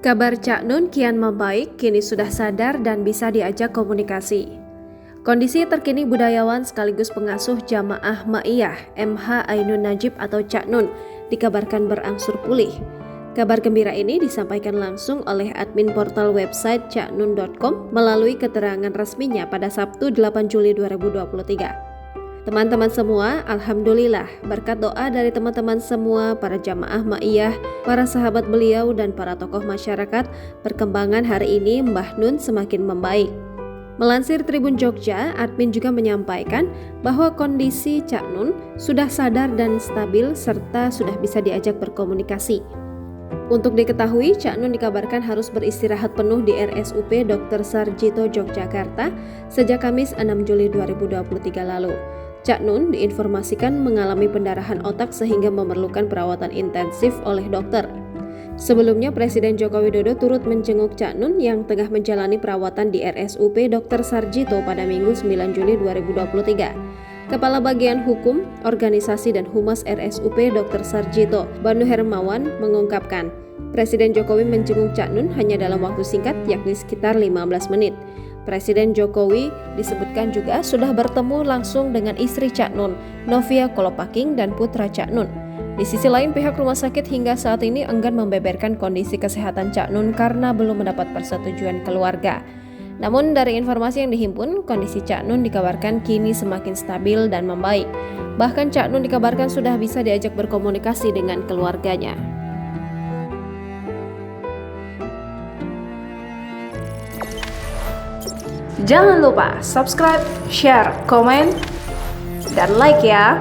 Kabar Cak Nun kian membaik, kini sudah sadar dan bisa diajak komunikasi. Kondisi terkini budayawan sekaligus pengasuh Jamaah Ma'iyah MH Ainun Najib atau Cak Nun dikabarkan berangsur pulih. Kabar gembira ini disampaikan langsung oleh admin portal website caknun.com melalui keterangan resminya pada Sabtu 8 Juli 2023. Teman-teman semua, alhamdulillah berkat doa dari teman-teman semua, para jamaah ma'iyah, para sahabat beliau dan para tokoh masyarakat, perkembangan hari ini Mbah Nun semakin membaik. Melansir Tribun Jogja, admin juga menyampaikan bahwa kondisi Cak Nun sudah sadar dan stabil serta sudah bisa diajak berkomunikasi. Untuk diketahui, Cak Nun dikabarkan harus beristirahat penuh di RSUP Dr. Sarjito Yogyakarta sejak Kamis 6 Juli 2023 lalu. Cak Nun diinformasikan mengalami pendarahan otak sehingga memerlukan perawatan intensif oleh dokter. Sebelumnya, Presiden Joko Widodo turut menjenguk Cak Nun yang tengah menjalani perawatan di RSUP Dr. Sarjito pada Minggu 9 Juli 2023. Kepala Bagian Hukum, Organisasi dan Humas RSUP Dr. Sarjito, Banu Hermawan, mengungkapkan, Presiden Jokowi menjenguk Cak Nun hanya dalam waktu singkat, yakni sekitar 15 menit. Presiden Jokowi disebutkan juga sudah bertemu langsung dengan istri Cak Nun, Novia Kolopaking dan putra Cak Nun. Di sisi lain, pihak rumah sakit hingga saat ini enggan membeberkan kondisi kesehatan Cak Nun karena belum mendapat persetujuan keluarga. Namun dari informasi yang dihimpun, kondisi Cak Nun dikabarkan kini semakin stabil dan membaik. Bahkan Cak Nun dikabarkan sudah bisa diajak berkomunikasi dengan keluarganya. Jangan lupa subscribe, share, komen, dan like ya!